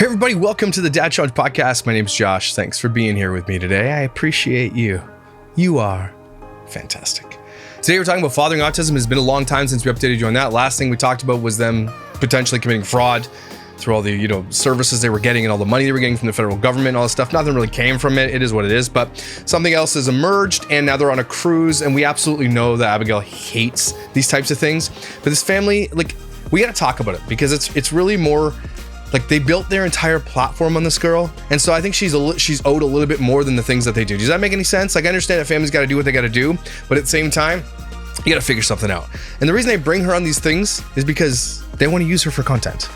Hey everybody, welcome to the Dad Challenge podcast. My name's Josh. Thanks for being here with me today. I appreciate you. You are fantastic. Today we're talking about fathering autism. It's been a long time since we updated you on that. Last thing we talked about was them potentially committing fraud through all the services they were getting and all the money they were getting from the federal government, all this stuff. Nothing really came from it. It is what it is. But something else has emerged, and now they're on a cruise, and we absolutely know that Abigail hates these types of things. But this family, we got to talk about it because it's really more. They built their entire platform on this girl, and so I think she's owed a little bit more than the things that they do. Does that make any sense? I understand that families got to do what they got to do, but at the same time, you got to figure something out. And the reason they bring her on these things is because they want to use her for content.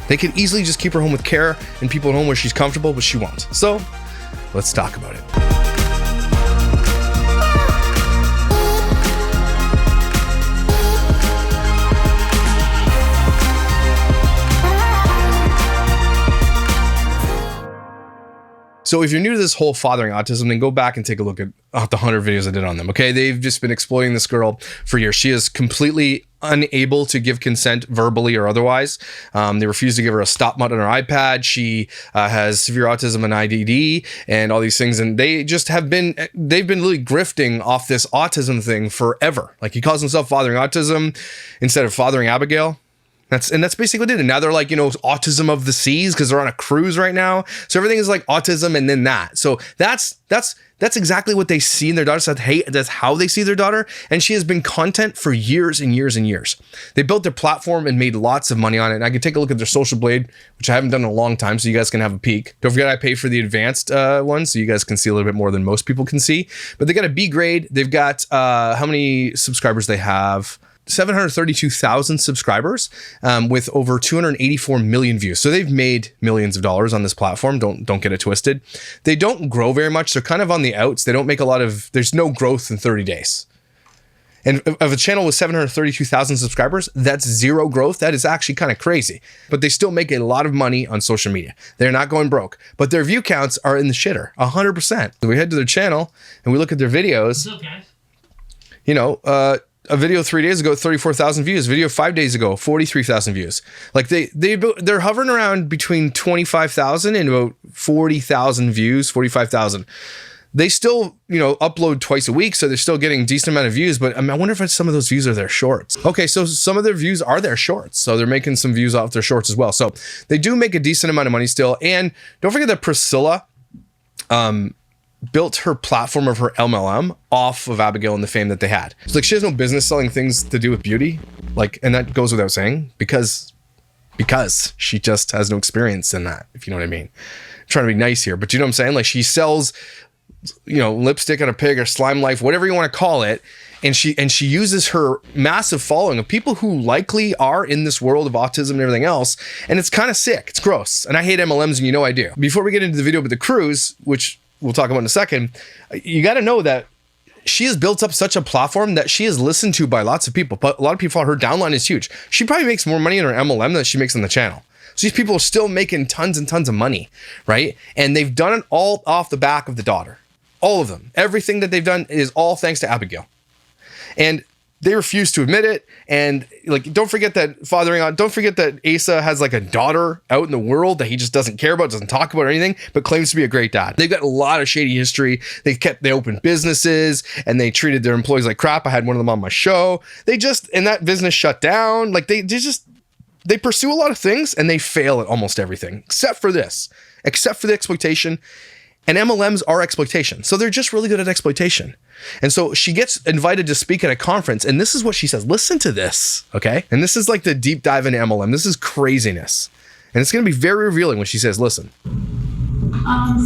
They could easily just keep her home with care and people at home where she's comfortable, but she won't. So let's talk about it. So if you're new to this whole fathering autism, then go back and take a look at the 100 videos I did on them, okay? They've just been exploiting this girl for years. She is completely unable to give consent verbally or otherwise. They refuse to give her a stop button on her iPad. She has severe autism and IDD and all these things. And they just they've been really grifting off this autism thing forever. He calls himself fathering autism instead of fathering Abigail. That's basically what it did. And now they're autism of the seas because they're on a cruise right now. So everything is autism and then that. So that's exactly what they see in their daughter. So that's how they see their daughter. And she has been content for years and years and years. They built their platform and made lots of money on it. And I can take a look at their Social Blade, which I haven't done in a long time, so you guys can have a peek. Don't forget I pay for the advanced one, so you guys can see a little bit more than most people can see. But they got a B grade. They've got how many subscribers they have? 732,000 subscribers with over 284 million views. So they've made millions of dollars on this platform. Don't get it twisted. They don't grow very much. They're kind of on the outs. They don't make there's no growth in 30 days. And of a channel with 732,000 subscribers, that's zero growth. That is actually kind of crazy. But they still make a lot of money on social media. They're not going broke. But their view counts are in the shitter, 100%. So we head to their channel and we look at their videos. What's up, guys? A video 3 days ago, 34,000 views. Video 5 days ago, 43,000 views. They're hovering around between 25,000 and about 40,000 views, 45,000. They still, upload twice a week, so they're still getting a decent amount of views. But I wonder if some of those views are their shorts. Okay, so some of their views are their shorts, so they're making some views off their shorts as well. So they do make a decent amount of money still. And don't forget that Priscilla, built her platform of her MLM off of Abigail and the fame that they had. It's she has no business selling things to do with beauty. And that goes without saying because she just has no experience in that, if you know what I mean. I'm trying to be nice here, but you know what I'm saying? She sells, lipstick on a pig or slime life, whatever you want to call it. And she uses her massive following of people who likely are in this world of autism and everything else. And it's kind of sick. It's gross. And I hate MLMs, and I do. Before we get into the video with the cruise, which we'll talk about in a second, you got to know that she has built up such a platform that she is listened to by lots of people. But a lot of people, her downline is huge. She probably makes more money in her MLM than she makes on the channel. So these people are still making tons and tons of money, right? And they've done it all off the back of the daughter. All of them. Everything that they've done is all thanks to Abigail. And they refuse to admit it. And don't forget that Asa has a daughter out in the world that he just doesn't care about, doesn't talk about or anything, but claims to be a great dad. They've got a lot of shady history. They opened businesses and they treated their employees like crap. I had one of them on my show. And that business shut down. They pursue a lot of things and they fail at almost everything, except for the exploitation. And MLMs are exploitation. So they're just really good at exploitation. And so she gets invited to speak at a conference, and this is what she says. Listen to this, okay? And this is the deep dive into MLM. This is craziness. And it's going to be very revealing when she says, listen.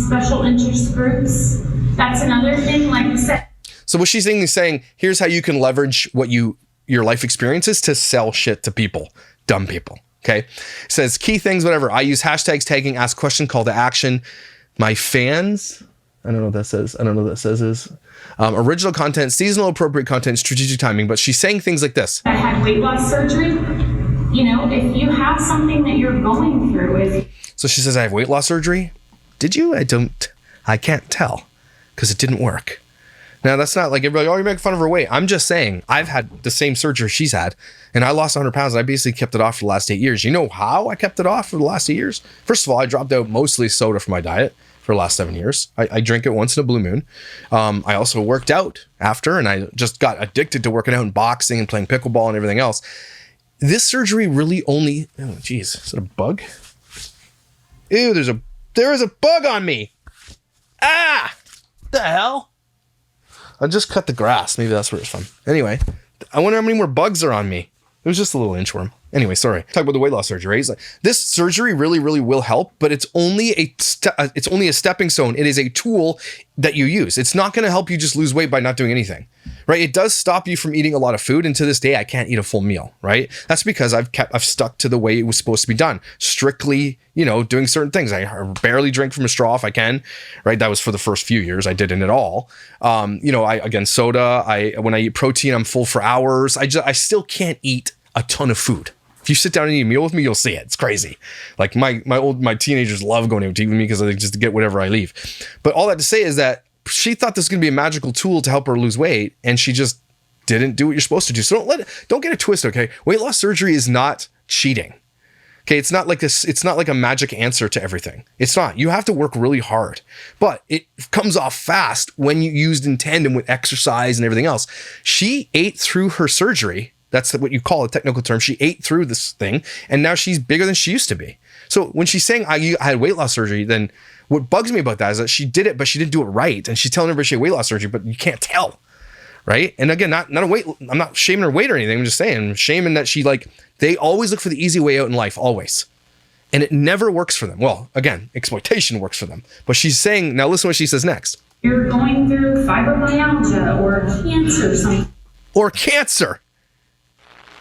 Special interest groups. That's another thing, like you said. So what she's saying, here's how you can leverage what your life experiences to sell shit to people, dumb people, okay? It says key things, whatever. I use hashtags, tagging, ask question, call to action. My fans, I don't know what that says is original content, seasonal appropriate content, strategic timing. But she's saying things like this. I had weight loss surgery. If you have something that you're going through. So she says, I have weight loss surgery. Did you? I can't tell because it didn't work. Now, that's not like everybody, oh, you're making fun of her weight. I'm just saying, I've had the same surgery she's had, and I lost 100 pounds, and I basically kept it off for the last 8 years. You know how I kept it off for the last 8 years? First of all, I dropped out mostly soda from my diet for the last 7 years. I drink it once in a blue moon. I also worked out after, and I just got addicted to working out and boxing and playing pickleball and everything else. This surgery really only, oh, geez, is it a bug? Ew, there is a bug on me. Ah, what the hell? I just cut the grass. Maybe that's where it's from. Anyway, I wonder how many more bugs are on me. It was just a little inchworm. Anyway, sorry. Talk about the weight loss surgery. Right? It's like, this surgery really, really will help, but it's only a stepping stone. It is a tool that you use. It's not going to help you just lose weight by not doing anything, right? It does stop you from eating a lot of food, and to this day, I can't eat a full meal, right? That's because I've stuck to the way it was supposed to be done. Strictly, doing certain things. I barely drink from a straw if I can, right? That was for the first few years. I didn't at all. Soda. When I eat protein, I'm full for hours. I still can't eat a ton of food. If you sit down and eat a meal with me, you'll see it. It's crazy. Like my teenagers love going out to eat with me because they just get whatever I leave. But all that to say is that she thought this was going to be a magical tool to help her lose weight, and she just didn't do what you're supposed to do. So don't get it twisted, okay? Weight loss surgery is not cheating. Okay, it's not like a magic answer to everything. It's not. You have to work really hard, but it comes off fast when you used in tandem with exercise and everything else. She ate through her surgery. That's what you call a technical term. She ate through this thing, and now she's bigger than she used to be. So when she's saying I had weight loss surgery, then what bugs me about that is that she did it, but she didn't do it right. And she's telling everybody she had weight loss surgery, but you can't tell, right? And again, not a weight. I'm not shaming her weight or anything. I'm just saying, I'm shaming that they always look for the easy way out in life, always. And it never works for them. Well, again, exploitation works for them. But she's saying, now listen what she says next. You're going through fibromyalgia or cancer or something. Or cancer.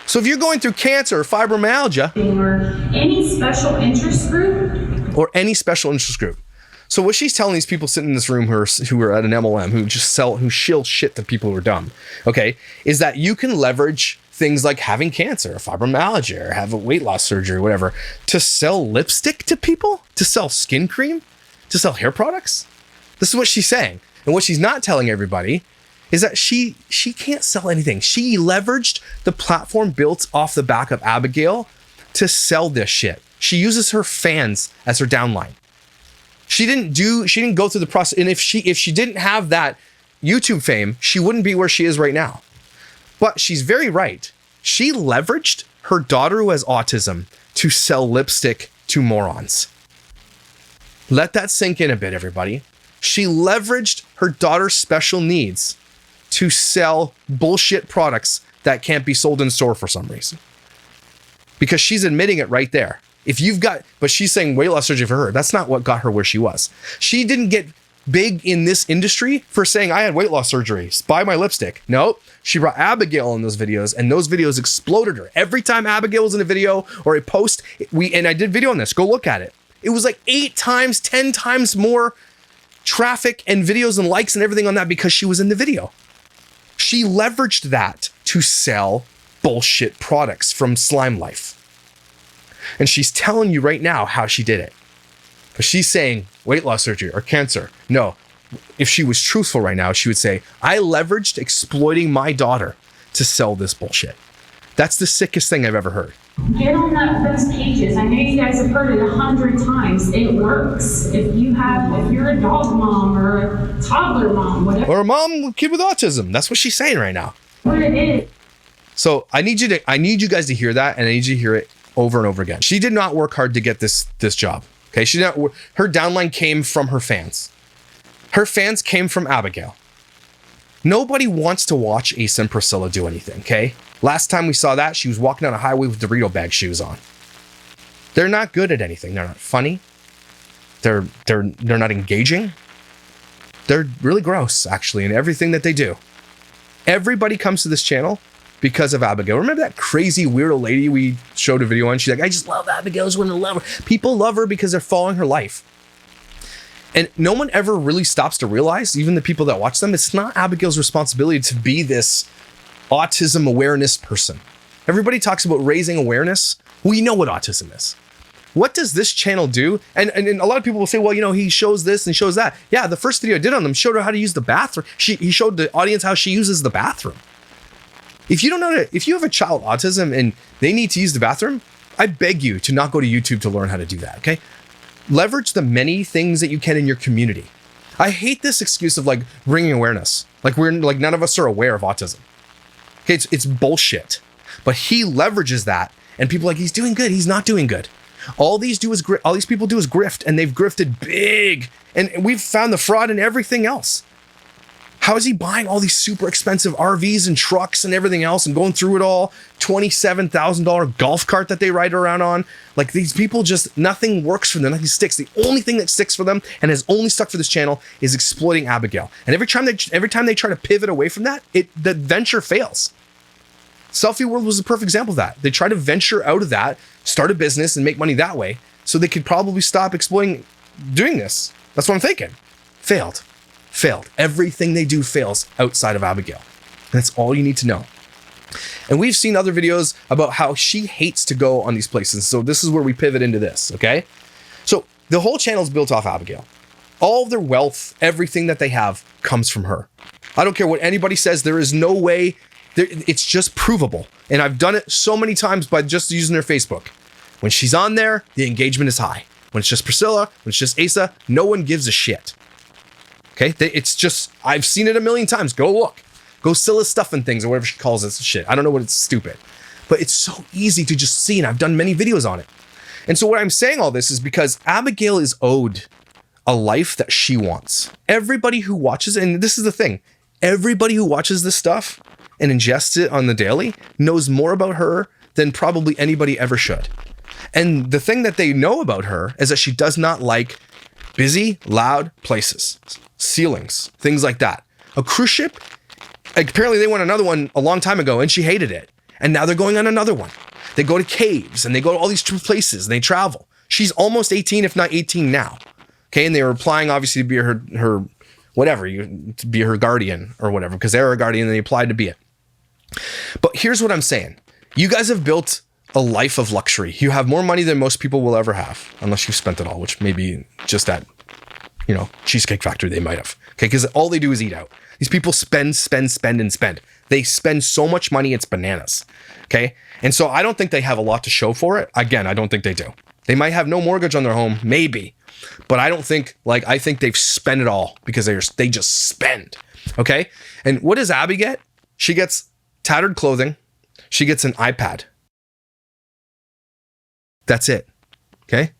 So if you're going through cancer or fibromyalgia or any special interest group. So what she's telling these people sitting in this room who are at an MLM, who shill shit to people who are dumb, okay, is that you can leverage things like having cancer or fibromyalgia or have a weight loss surgery or whatever to sell lipstick to people, to sell skin cream, to sell hair products. This is what she's saying. And what she's not telling everybody is that she can't sell anything. She leveraged the platform built off the back of Abigail to sell this shit. She uses her fans as her downline. She didn't go through the process. And if she didn't have that YouTube fame, she wouldn't be where she is right now. But she's very right. She leveraged her daughter who has autism to sell lipstick to morons. Let that sink in a bit, everybody. She leveraged her daughter's special needs to sell bullshit products that can't be sold in store for some reason. Because she's admitting it right there. But she's saying weight loss surgery for her. That's not what got her where she was. She didn't get big in this industry for saying, I had weight loss surgery, buy my lipstick. Nope. She brought Abigail in those videos, and those videos exploded her. Every time Abigail was in a video or a post, and I did video on this, go look at it. It was like 8 times, 10 times more traffic and videos and likes and everything on that because she was in the video. She leveraged that to sell bullshit products from Slime Life. And she's telling you right now how she did it. But she's saying weight loss surgery or cancer. No, if she was truthful right now, she would say, I leveraged exploiting my daughter to sell this bullshit. That's the sickest thing I've ever heard. Get on those pages. I know you guys have heard it 100 times. It works. If you're a dog mom or a toddler mom, whatever. Or a kid with autism. That's what she's saying right now. What it is. So I need you guys to hear that, and I need you to hear it over and over again. She did not work hard to get this job. Okay, her downline came from her fans. Her fans came from Abigail. Nobody wants to watch Asa and Priscilla do anything, okay? Last time we saw that, she was walking down a highway with Dorito bag shoes on. They're not good at anything. They're not funny. They're not engaging. They're really gross, actually, in everything that they do. Everybody comes to this channel because of Abigail. Remember that crazy weirdo lady we showed a video on? She's like, I just love Abigail. I just want to love her. People love her because they're following her life. And no one ever really stops to realize, even the people that watch them, it's not Abigail's responsibility to be this autism awareness person. Everybody talks about raising awareness. We know what autism is. What does this channel do? And a lot of people will say, well, you know, he shows this and shows that. Yeah, the first video I did on them showed her how to use the bathroom. He showed the audience how she uses the bathroom. If you don't know if you have a child autism and they need to use the bathroom, I beg you to not go to YouTube to learn how to do that, okay? Leverage the many things that you can in your community. I hate this excuse of like bringing awareness. Like none of us are aware of autism. Okay, it's bullshit. But he leverages that and people are like, he's doing good, he's not doing good. All these people do is grift, and they've grifted big. And we've found the fraud in everything else. How is he buying all these super expensive RVs and trucks and everything else and going through it all? $27,000 golf cart that they ride around on. Like, these people just, nothing works for them, nothing sticks. The only thing that sticks for them and has only stuck for this channel is exploiting Abigail. And every time they try to pivot away from that, the venture fails. Selfie World was a perfect example of that. They try to venture out of that, start a business and make money that way, so they could probably stop exploiting doing this. That's what I'm thinking. Failed. Everything they do fails outside of Abigail. That's all you need to know. And we've seen other videos about how she hates to go on these places. So this is where we pivot into this, okay? So the whole channel is built off Abigail. All of their wealth, everything that they have comes from her. I don't care what anybody says. There is no way. It's just provable. And I've done it so many times by just using their Facebook. When she's on there, the engagement is high. When it's just Priscilla, when it's just Asa, no one gives a shit. Okay? It's just, I've seen it a million times. Go look. Go Scylla stuff and things or whatever she calls it shit. I don't know what it's stupid. But it's so easy to just see, and I've done many videos on it. And so what I'm saying all this is because Abigail is owed a life that she wants. Everybody who watches, and this is the thing, everybody who watches this stuff and ingests it on the daily knows more about her than probably anybody ever should. And the thing that they know about her is that she does not like busy, loud places, ceilings, things like that. A cruise ship, apparently they went another one a long time ago and she hated it. And now they're going on another one. They go to caves and they go to all these places and they travel. She's almost 18, if not 18 now. Okay, and they were applying obviously to be her whatever, to be her guardian or whatever, because they're a guardian and they applied to be it. But here's what I'm saying. You guys have built a life of luxury. You have more money than most people will ever have, unless you've spent it all, which maybe just at, Cheesecake Factory they might have. Okay, because all they do is eat out. These people spend. They spend so much money, it's bananas. Okay, and so I don't think they have a lot to show for it. Again, I don't think they do. They might have no mortgage on their home, maybe. But I don't think, I think they've spent it all because they just spend. Okay, and what does Abby get? She gets tattered clothing. She gets an iPad. That's it. Okay?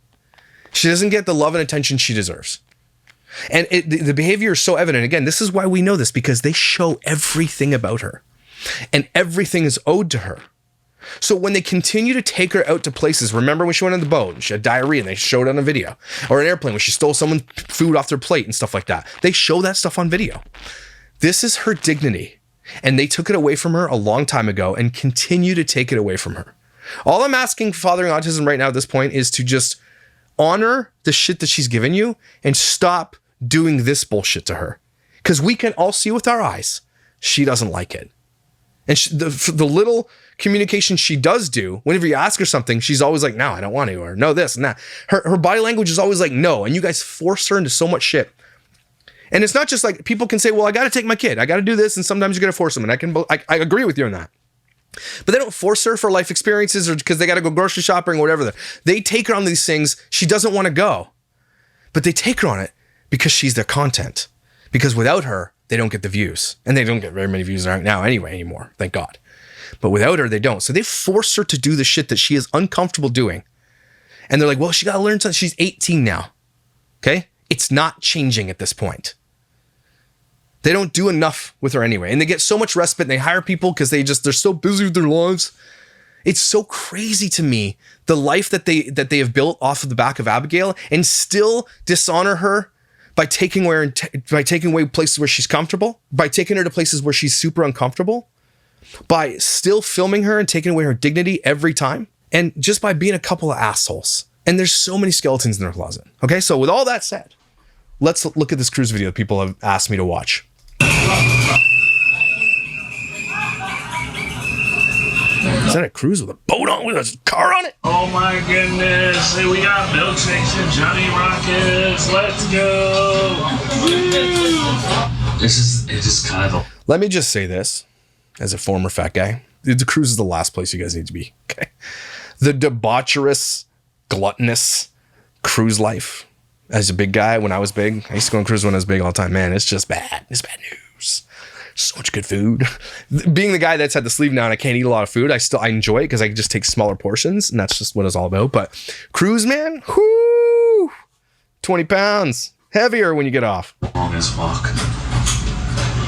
She doesn't get the love and attention she deserves. And the behavior is so evident. Again, this is why we know this, because they show everything about her. And everything is owed to her. So when they continue to take her out to places, remember when she went on the boat and she had diarrhea and they showed it on a video, or an airplane when she stole someone's food off their plate and stuff like that. They show that stuff on video. This is her dignity. And they took it away from her a long time ago and continue to take it away from her. All I'm asking Fathering Autism right now at this point is to just honor the shit that she's given you and stop doing this bullshit to her. Because we can all see with our eyes, she doesn't like it. And the little communication she does do, whenever you ask her something, she's always like, no, I don't want to, or no, this and that. Her body language is always like, no. And you guys force her into so much shit. And it's not just like, people can say, well, I got to take my kid. I got to do this. And sometimes you got to force them. And I agree with you on that. But they don't force her for life experiences or because they got to go grocery shopping or whatever. They take her on these things. She doesn't want to go. But they take her on it because she's their content. Because without her, they don't get the views. And they don't get very many views right now anymore. Thank God. But without her, they don't. So they force her to do the shit that she is uncomfortable doing. And they're like, well, she got to learn something. She's 18 now. Okay? It's not changing at this point. They don't do enough with her anyway. And they get so much respite and they hire people because they're so busy with their lives. It's so crazy to me, the life that they have built off of the back of Abigail, and still dishonor her by taking away places where she's comfortable, by taking her to places where she's super uncomfortable, by still filming her and taking away her dignity every time, and just by being a couple of assholes. And there's so many skeletons in their closet. Okay, so with all that said, let's look at this cruise video that people have asked me to watch. Is that a cruise with a boat on with a car on it? Oh my goodness. Hey, we got milkshakes and Johnny Rockets. Let's go. It is kind of Let me just say this as a former fat guy. The cruise is the last place you guys need to be. Okay. The debaucherous, gluttonous cruise life. As a big guy, when I was big, I used to go on cruise when I was big all the time. Man, it's just bad. It's bad news. So much good food. Being the guy that's had the sleeve now and I can't eat a lot of food, I enjoy it because I can just take smaller portions, and that's just what it's all about. But cruise, man, whoo, 20 pounds heavier when you get off. longest walk.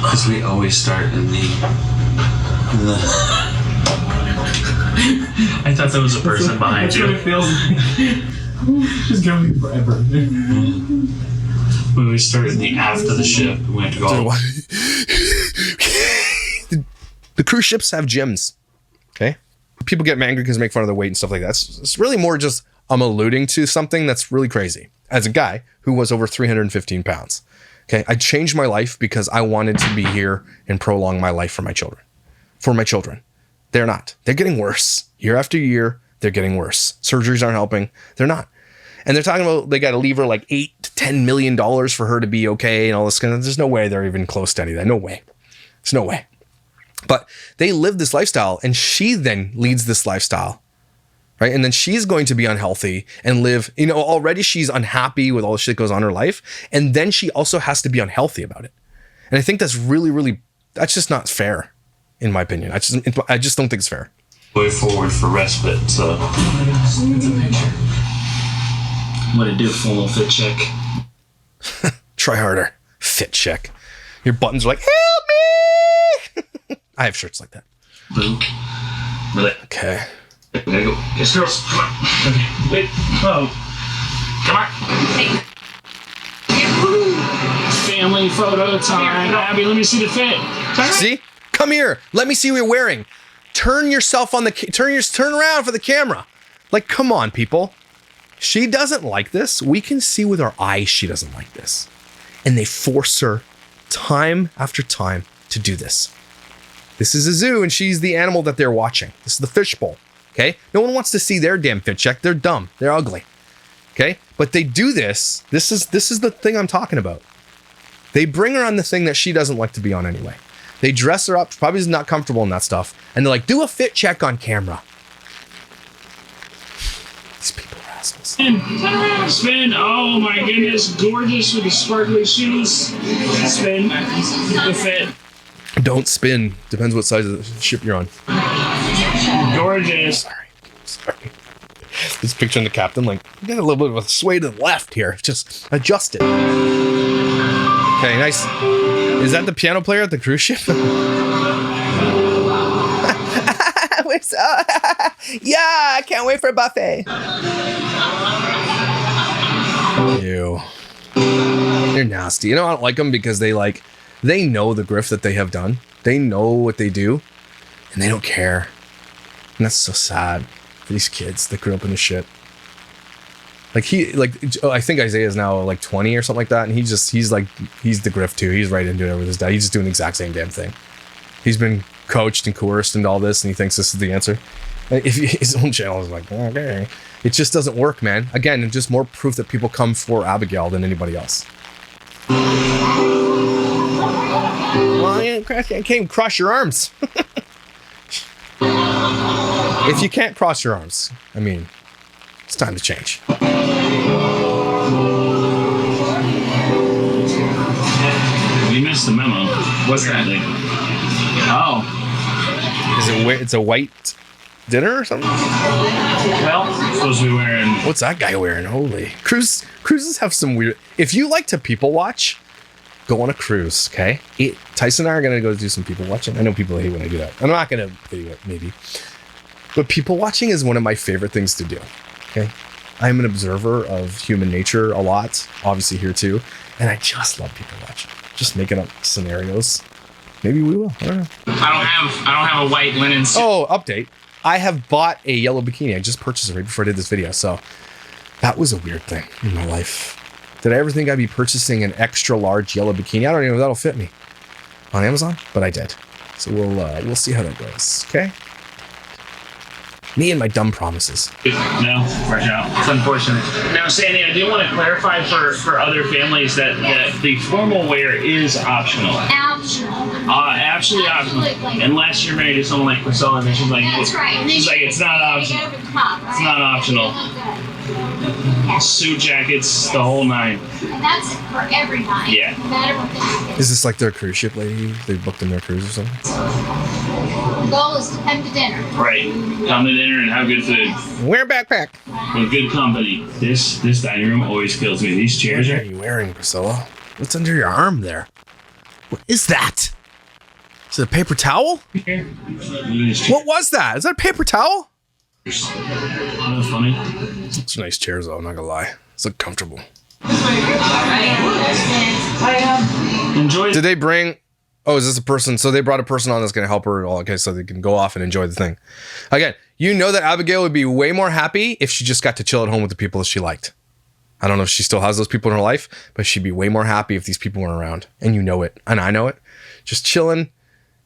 Because we always start in the I thought there was a person behind you. That's what it feels like. She's going forever. When we started the aft of the ship, we went to go. The cruise ships have gyms. Okay. People get angry because they make fun of their weight and stuff like that. It's really more just I'm alluding to something that's really crazy. As a guy who was over 315 pounds. Okay. I changed my life because I wanted to be here and prolong my life for my children. For my children. They're not. They're getting worse. Year after year, they're getting worse. Surgeries aren't helping. They're not. And they're talking about they got to leave her like $8 to $10 million for her to be okay and all this kind of. There's no way they're even close to any of that. No way. There's no way. But they live this lifestyle, and she then leads this lifestyle, right? And then she's going to be unhealthy and live. You know, already she's unhappy with all the shit that goes on in her life, and then she also has to be unhealthy about it. And I think that's really, really. That's just not fair, in my opinion. I just don't think it's fair. Way forward for respite. So it's a picture. What it do? Formal fit check. Try harder. Fit check. Your buttons are like, help me! I have shirts like that. Blue. Really? Okay. We gotta go. Yes, girls. Come on. Okay. Wait. Oh. Come on. Family photo time. Abby, let me see the fit. See? Come here. Let me see what you're wearing. Turn yourself on the turn around for the camera. Like, come on, people. She doesn't like this. We can see with our eyes she doesn't like this. And they force her time after time to do this. This is a zoo, and she's the animal that they're watching. This is the fishbowl. Okay? No one wants to see their damn fit check. They're dumb. They're ugly. Okay? But they do this. This is the thing I'm talking about. They bring her on the thing that she doesn't like to be on anyway. They dress her up. Probably is not comfortable in that stuff. And they're like, do a fit check on camera. These people are assholes. Spin. Turn around. Spin. Oh my goodness. Gorgeous with the sparkly shoes. Spin. The fit. Don't spin. Depends what size of the ship you're on. Gorgeous. Sorry. This picture in the captain, like, you got a little bit of a sway to the left here. Just adjust it. Okay, nice. Is that the piano player at the cruise ship? Yeah, I can't wait for a buffet. Ew. They're nasty. You know, I don't like them because they know the grift that they have done. They know what they do, and they don't care. And that's so sad for these kids that grew up in this shit. I think Isaiah is now like 20 or something like that, and he's the grift too. He's right into it with his dad. He's just doing the exact same damn thing. He's been coached and coerced into all this, and he thinks this is the answer. If his own channel is like, okay, it just doesn't work, man. Again, it's just more proof that people come for Abigail than anybody else. Well, you can't cross your arms. If you can't cross your arms, I mean, it's time to change. You missed the memo. What's that? Oh. It's a white dinner or something? Well, supposed to be wearing. What's that guy wearing? Holy. Cruises have some weird. If you like to people watch, go on a cruise, okay? Tyson and I are going to go do some people watching. I know people hate when I do that. I'm not going to video it, maybe. But people watching is one of my favorite things to do, okay? I'm an observer of human nature a lot, obviously here too. And I just love people watching. Just making up scenarios. Maybe we will. I don't know. I don't have a white linen suit. Oh, update. I have bought a yellow bikini. I just purchased it right before I did this video. So that was a weird thing in my life. Did I ever think I'd be purchasing an extra large yellow bikini? I don't even know if that'll fit me on Amazon, but I did. So we'll see how that goes. Okay. Me and my dumb promises. No, fresh out. It's unfortunate. Now, Sandy, I do want to clarify for other families that the formal wear is optional. Absolutely optional. Unless you're married to someone like Priscilla, and she's like, it's not optional. It's not optional. Suit jackets, the whole nine. And that's for every night. Yeah. No matter what the jacket. Is this like their cruise ship lady? They booked in their cruise or something? The goal is to come to dinner. Right. Come to dinner and have good food. Wear a backpack. With good company. This dining room always kills me. These chairs What are... are you wearing, Priscilla? What's under your arm there? What is that? Is it a paper towel? What was that? Is that a paper towel? Isn't that funny? It's nice chairs though, I'm not gonna lie. It's look comfortable. Enjoy. Did they bring... Oh, is this a person? So they brought a person on that's gonna help her at all. Okay, so they can go off and enjoy the thing. Again, you know that Abigail would be way more happy if she just got to chill at home with the people that she liked. I don't know if she still has those people in her life, but she'd be way more happy if these people weren't around. And you know it, and I know it. Just chilling,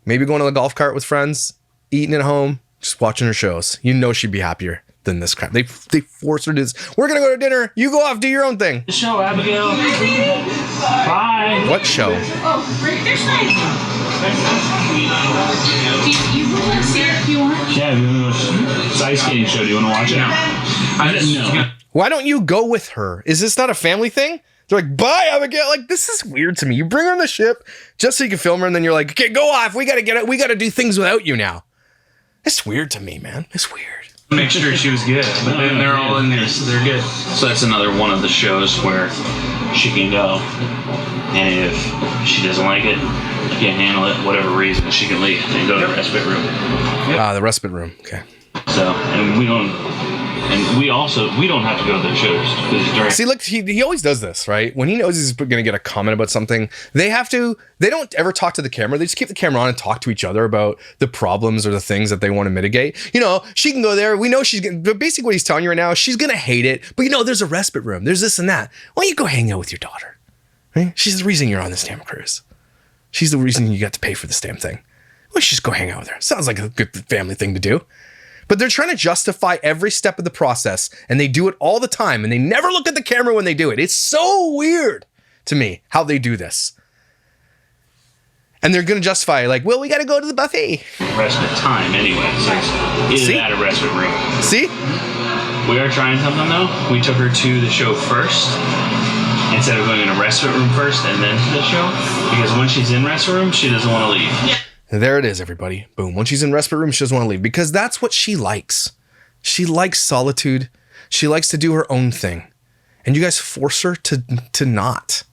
maybe going on the golf cart with friends, eating at home, just watching her shows. You know she'd be happier than this crap. They forced her to this. We're gonna go to dinner. You go off, do your own thing. The show, Abigail. Bye. What show? You want to see it if you want. Yeah, it's ice skating show. Do you want to watch it? I didn't know. Why don't you go with her? Is this not a family thing? They're like, bye, Abigail. Like, this is weird to me. You bring her on the ship just so you can film her, and then you're like, okay, go off. We gotta get it. We gotta do things without you now. It's weird to me, man. It's weird. Make sure she was good, but then they're all in there, so they're good. So that's another one of the shows where she can go, and if she doesn't like it, can't handle it, whatever reason, she can leave and go to the respite room. The respite room. Okay. So, and we don't have to go to the shows. See, look, he always does this, right? When he knows he's going to get a comment about something, they don't ever talk to the camera. They just keep the camera on and talk to each other about the problems or the things that they want to mitigate. You know, she can go there. We know but basically what he's telling you right now, she's going to hate it. But you know, there's a respite room. There's this and that. Why don't you go hang out with your daughter? Right? She's the reason you're on this damn cruise. She's the reason you got to pay for this damn thing. Why don't you just go hang out with her? Sounds like a good family thing to do. But they're trying to justify every step of the process, and they do it all the time, and they never look at the camera when they do it. It's so weird to me how they do this. And they're going to justify, like, well, we got to go to the buffet. Respite time anyway, so it's at a respite room. See? We are trying something though. We took her to the show first, instead of going in a respite room first and then to the show, because when she's in respite room, she doesn't want to leave. And there it is, everybody. Boom. When she's in respite room, she doesn't want to leave because that's what she likes. She likes solitude. She likes to do her own thing. And you guys force her to not.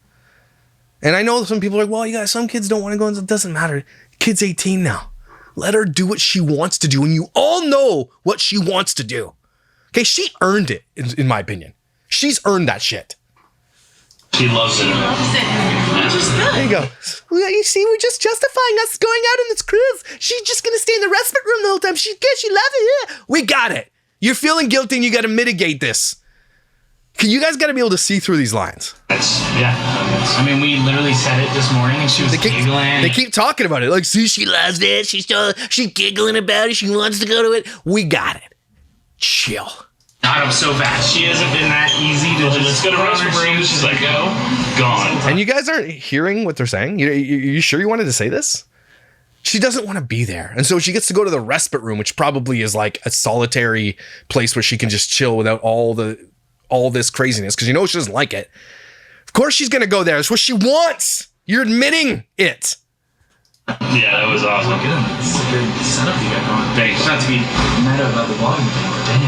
And I know some people are like, well, you guys, some kids don't want to go. It doesn't matter. Kid's 18 now. Let her do what she wants to do. And you all know what she wants to do. Okay, she earned it, in my opinion. She's earned that shit. She loves it. There you go. Well, you see, we're just justifying us going out on this cruise. She's just going to stay in the respite room the whole time. She loves it. Yeah. We got it. You're feeling guilty and you got to mitigate this. You guys got to be able to see through these lines. I mean, we literally said it this morning and she was giggling. They keep talking about it. Like, see, she loves it. She's giggling about it. She wants to go to it. We got it. Chill. Not up so fast. She hasn't been that easy to just go to her room. She's like, gone. And you guys aren't hearing what they're saying? You sure you wanted to say this? She doesn't want to be there. And so she gets to go to the respite room, which probably is like a solitary place where she can just chill without all this craziness, because you know she doesn't like it. Of course she's going to go there. It's what she wants. You're admitting it. Yeah, that was awesome. It's a good setup you got going. Thanks. Not to be meta about the vlogging thing, but damn.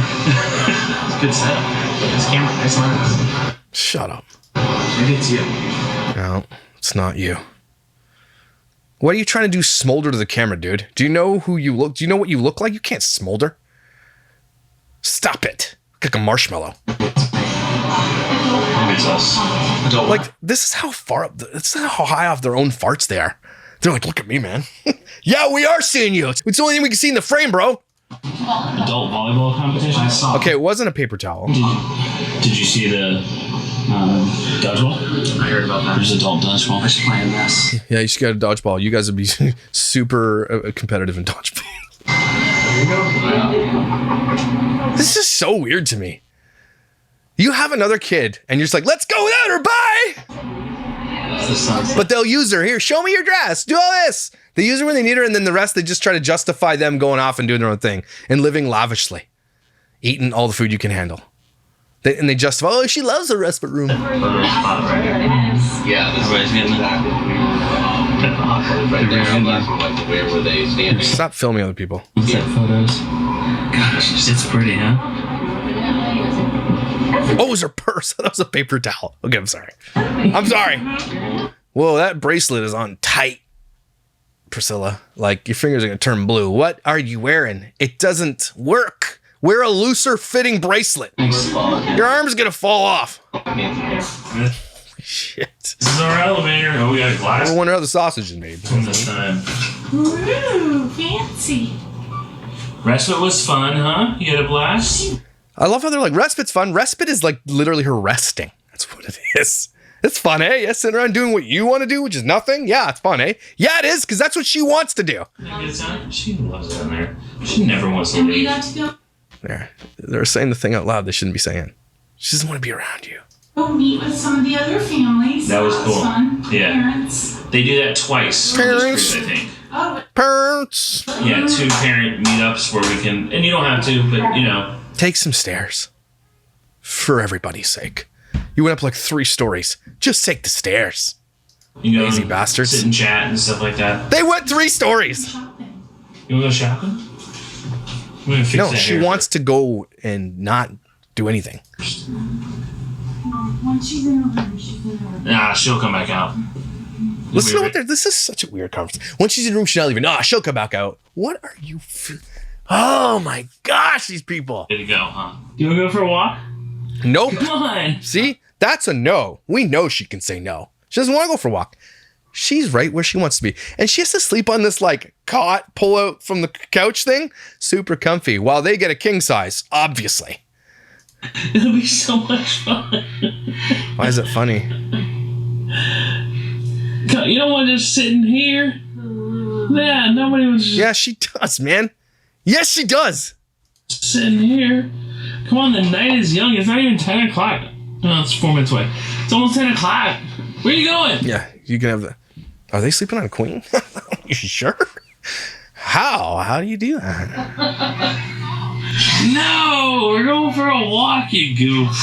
It's a good setup. This camera, nice lens. Shut up. Maybe it's you. No, it's not you. What are you trying to do? Smolder to the camera, dude? Do you know who you look? Do you know what you look like? You can't smolder. Stop it. Look like a marshmallow. It's us. Like, this is how far up, this is how high off their own farts they are. They're like, look at me, man. Yeah, we are seeing you. It's the only thing we can see in the frame, bro. Adult volleyball competition. I saw. Okay, it wasn't a paper towel. Did you see the dodgeball? I heard about that. There's adult dodgeball. I should play in this. Yeah, you should get a dodgeball. You guys would be super competitive in dodgeball. This is so weird to me. You have another kid and you're just like, let's go without her, bye! But they'll use her. Here, show me your dress. Do all this. They use her when they need her, and then the rest, they just try to justify them going off and doing their own thing and living lavishly. Eating all the food you can handle. And they justify, oh, she loves the respite room. Yeah, this is exactly what we were right there. Like the way where they stand. Stop filming other people. What's that photos? Gosh, it's pretty, huh? Oh, it was her purse. That was a paper towel. Okay, I'm sorry. I'm sorry. Whoa, that bracelet is on tight, Priscilla. Like, your fingers are going to turn blue. What are you wearing? It doesn't work. Wear a looser fitting bracelet. Your arm's going to fall off. Shit. This is our elevator. Oh, we got a glass. I wonder how the sausage is made. This time. Ooh, fancy. Respite was fun, huh? You had a blast? I love how they're like, respite's fun. Respite is like literally her resting. That's what it is. It's fun, eh? Yeah, sitting around doing what you want to do, which is nothing. Yeah, it's fun, eh? Yeah, it is, because that's what she wants to do. She loves down there. She never wants to leave. There. They're saying the thing out loud they shouldn't be saying. She doesn't want to be around you. Go meet with some of the other families. That was cool. Fun. Yeah. Parents. They do that twice. on this Parents. cruise, I think. Oh, Parents. Yeah, 2 parent meetups where we can, and you don't have to, but you know. Take some stairs. For everybody's sake. You went up like 3 stories. Just take the stairs. You know, Lazy bastards. Sit and chat and stuff like that. They went 3 stories. shopping. You want to go shopping? We're gonna fix No, that she haircut. wants to go and not do anything. Once she's in her room, she's in her room. Nah, she'll come back out. Listen to what they're. This is such a weird conversation. When she's in the room, she's not leaving. Nah, she'll come back out. What are you? Oh my gosh, these people. Ready to go, huh? You want to go for a walk? Nope. Come on. See, that's a no. We know she can say no. She doesn't want to go for a walk. She's right where she wants to be. And she has to sleep on this like cot pull out from the couch thing. Super comfy while they get a king size, obviously. It'll be so much fun. Why is it funny? You don't want to just sit in here? Yeah, nobody was just Yeah, she does, man. Yes, she does. sitting here. Come on, the night is young. It's not even 10 o'clock. No, it's 4 minutes away. It's almost 10 o'clock. Where are you going? Yeah, you can have the. Are they sleeping on a queen? You sure? How? How do you do that? No, we're going for a walk, you goof.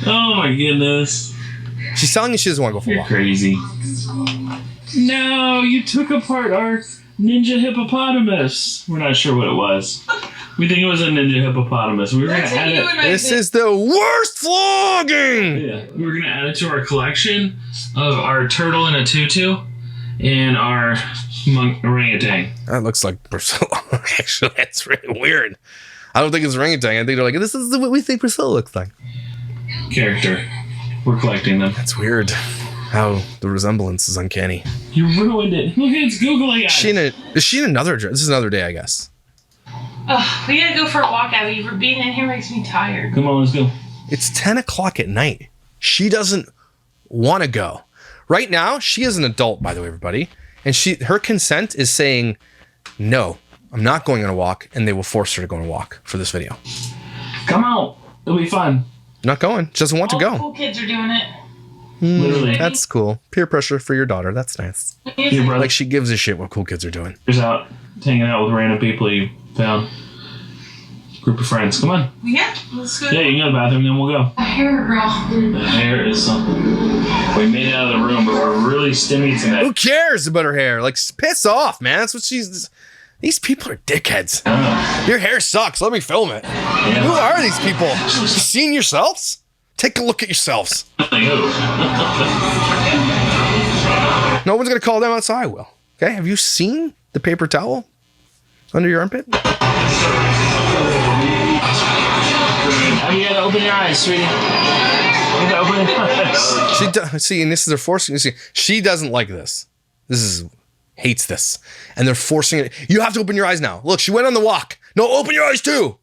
Oh my goodness. She's telling you she doesn't want to go for a You're walk. crazy. No, you took apart our ninja hippopotamus. We're not sure what it was. We think it was a ninja hippopotamus. We were going to add it. This is the worst vlogging! Yeah, we were going to add it to our collection of our turtle in a tutu and our orangutan. That looks like Priscilla. Actually, that's really weird. I don't think it's orangutan. I think they're like, this is what we think Priscilla looks like. Character. We're collecting them. That's weird. How the resemblance is uncanny. You ruined it. Look, it's Googling us. Is she in another dress? This is another day, I guess. Oh, we gotta go for a walk, Abby. Being in here makes me tired. Come on, let's go. It's 10 o'clock at night. She doesn't want to go. Right now, she is an adult, by the way, everybody. And her consent is saying, no, I'm not going on a walk. And they will force her to go on a walk for this video. Come out. It'll be fun. Not going. She doesn't want to All the go. cool kids are doing it. Literally. That's cool. Peer pressure for your daughter. That's nice. Your brother. Like she gives a shit what cool kids are doing. Out hanging out with random people you found. Group of friends. Come on. Yeah, let's go. Yeah, you can go to the bathroom, then we'll go. A hair girl. The hair is something. We made it out of the room, but we're really stimmy tonight. Who cares about her hair? Like, piss off, man. That's what she's. These people are dickheads. Your hair sucks. Let me film it. Yeah. Who are these people? You seen yourselves? Take a look at yourselves. No one's gonna call them outside. I will. Okay. Have you seen the paper towel under your armpit? You gotta open your eyes, sweetie. You gotta open your eyes. She does. See, and this is they're forcing. You see, she doesn't like this. Hates this, and they're forcing it. You have to open your eyes now. Look, she went on the walk. No, open your eyes too.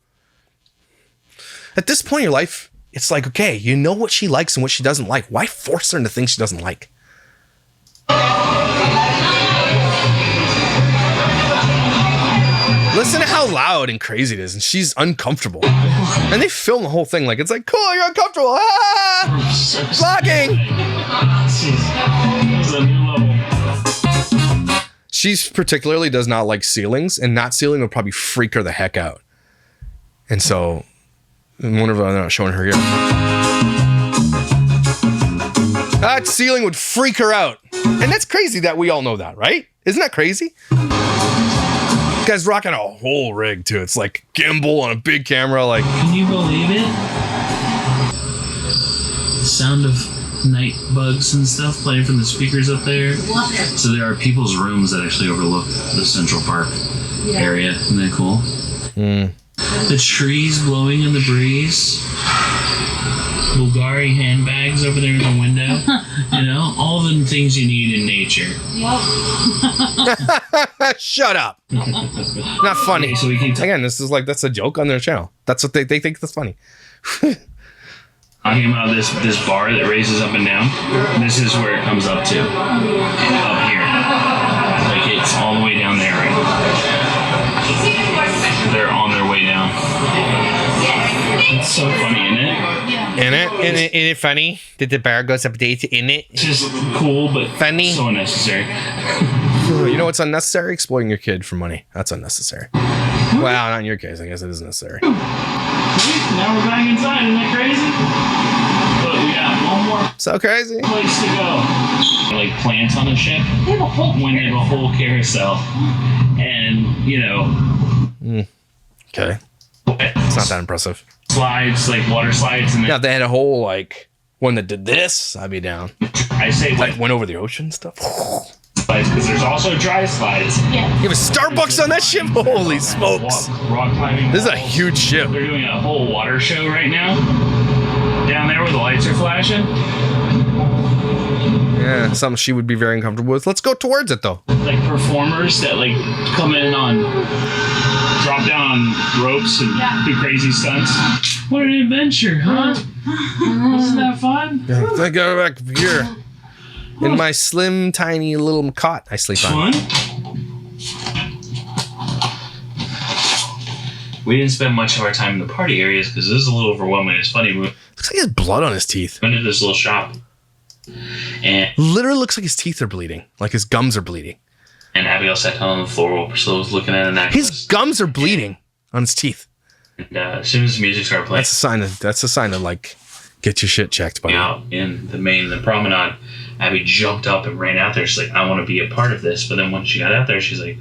At this point in your life, it's like, okay, you know what she likes and what she doesn't like. Why force her into things she doesn't like? Listen to at how loud and crazy it is, and she's uncomfortable. And they film the whole thing like it's like, cool, you're uncomfortable. Ah! Blocking! This is a new level. She particularly does not like ceilings, and not ceiling would probably freak her the heck out. And so, I wonder if I'm not showing her here. That ceiling would freak her out. And that's crazy that we all know that, right? Isn't that crazy? This guy's rocking a whole rig too. It's like gimbal on a big camera. Like, Can you believe it? The sound of night bugs and stuff playing from the speakers up there. Love it. So there are people's rooms that actually overlook the Central Park area. Isn't that cool? The trees blowing in the breeze. Bulgari handbags over there in the window. You know, all the things you need in nature. shut up. Not funny. Okay, so we can Again, this is like, that's a joke on their channel. That's what they think that's funny. talking about this bar that raises up and down. This is where it comes up to. Up here. Like it's all the way down there right now. They're on their way down. It's so funny, isn't it? Isn't it funny that the bar goes up dates in it? It's just cool, but Funny. so unnecessary. You know what's unnecessary? Exploiting your kid for money. That's unnecessary. Well, not in your case. I guess it is necessary. Now we're back inside. Isn't that crazy? But we got one more So crazy. place to go. Like plants on the ship. They have a whole When they have a whole carousel. And, you know, Okay. It's not that impressive. slides, like water slides. And Yeah, if they had a whole, like, one that did this, I'd be down. I say Like, like went over the ocean and stuff. slides because there's also dry slides. You have a Starbucks on that ship? Holy smokes. Rock climbing. This is a huge ship. They're doing a whole water show right now. Down there where the lights are flashing. Yeah, something she would be very uncomfortable with. Let's go towards it, though. Like performers that like come in on drop down on ropes and do crazy stunts. What an adventure, huh? Isn't that fun? Yeah, I go back here. In my slim, tiny little cot I sleep on. Fun? We didn't spend much of our time in the party areas because this is a little overwhelming. It's funny. We Looks like he has blood on his teeth. went into this little shop, and Literally looks like his teeth are bleeding. Like his gums are bleeding. Abigail sat down on the floor while Priscilla was looking at a necklace. His gums are bleeding on his teeth. And as soon as the music started playing, That's a sign of like, get your shit checked, buddy. out in the promenade, Abby jumped up and ran out there. She's like, I want to be a part of this. But then once she got out there, she's like,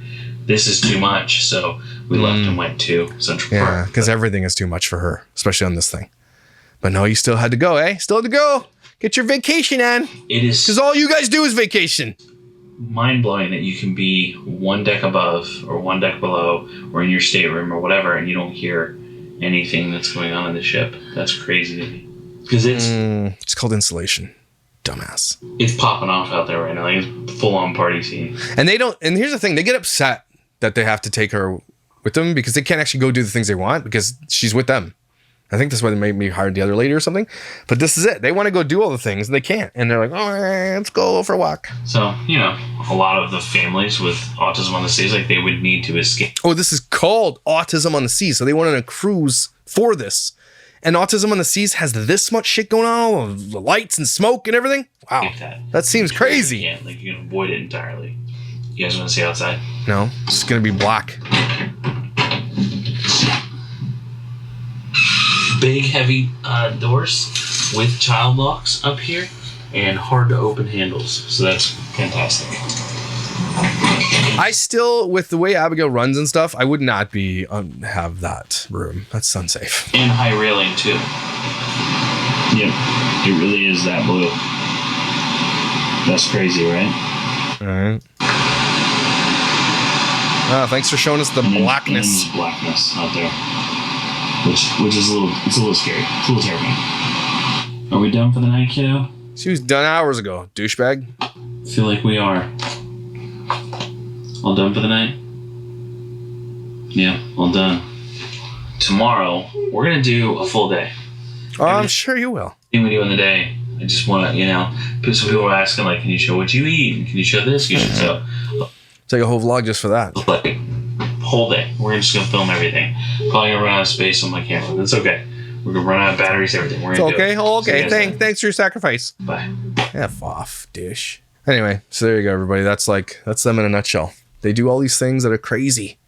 this is too much. So we left and went to Central Yeah, Park. because everything is too much for her, especially on this thing. But no, you still had to go, eh? Still had to go. Get your vacation on. It is Because all you guys do is vacation. mind-blowing that you can be one deck above or one deck below or in your stateroom or whatever and you don't hear anything that's going on in the ship. That's crazy to me. Because It's called insulation. Dumbass. it's popping off out there right now. Like it's full-on party scene. And here's the thing, they get upset that they have to take her with them because they can't actually go do the things they want because she's with them. I think that's why they made me hire the other lady or something. But this is it. They want to go do all the things and they can't. And they're like, oh, let's go for a walk. So, you know, a lot of the families with autism on the seas, like they would need to escape. Oh, this is called Autism on the Seas. So they went on a cruise for this. And Autism on the Seas has this much shit going on, all of the lights and smoke and everything. Wow. That seems crazy. Yeah, like you can avoid it entirely. You guys want to see outside? No, it's going to be black. Big, heavy doors with child locks up here and hard to open handles. So that's fantastic. I still, with the way Abigail runs and stuff, I would not be have that room. That's unsafe. And high railing too. Yep, it really is that blue. That's crazy, right? All right. Thanks for showing us the blackness. And there's blackness out there, which is a little scary. It's a little terrifying. Are we done for the night, kiddo? She was done hours ago, douchebag. Feel like we are. All done for the night? Yeah, all done. Tomorrow, we're going to do a full day. Oh, I'm sure you will. Thing we do in the day, I just want to, some people are asking, like, can you show what you eat? Can you show this? You should show. Take a whole vlog just for that. Like, whole day. We're just gonna film everything. Probably gonna run out of space on my camera. That's okay. We're gonna run out of batteries, everything. We're gonna Okay. do it. Oh, See you okay. guys later. Thanks for your sacrifice. Bye. F off, dish. Anyway, so there you go, everybody. That's them in a nutshell. They do all these things that are crazy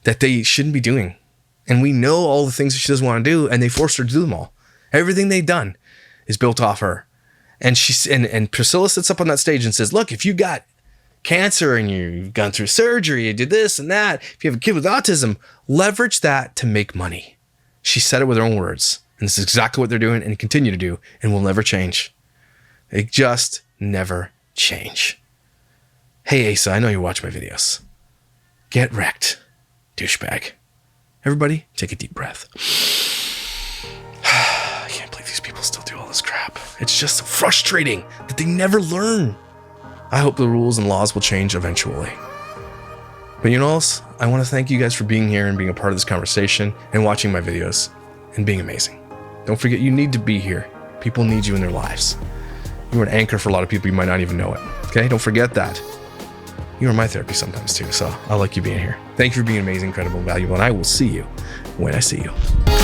that they shouldn't be doing. And we know all the things that she doesn't want to do, and they forced her to do them all. Everything they've done is built off her. And and Priscilla sits up on that stage and says, look, if you got cancer and you've gone through surgery, you did this and that, if you have a kid with autism, leverage that to make money. She said it with her own words. And this is exactly what they're doing and continue to do and will never change. They just never change. Hey, Asa, I know you watch my videos. Get wrecked, douchebag. Everybody, take a deep breath. I can't believe these people still do all this crap. It's just so frustrating that they never learn. I hope the rules and laws will change eventually. But you know what else? I want to thank you guys for being here and being a part of this conversation and watching my videos and being amazing. Don't forget, you need to be here. People need you in their lives. You are an anchor for a lot of people. You might not even know it. Okay? Don't forget that. You are my therapy sometimes too, so I like you being here. Thank you for being amazing, incredible, valuable, and I will see you when I see you.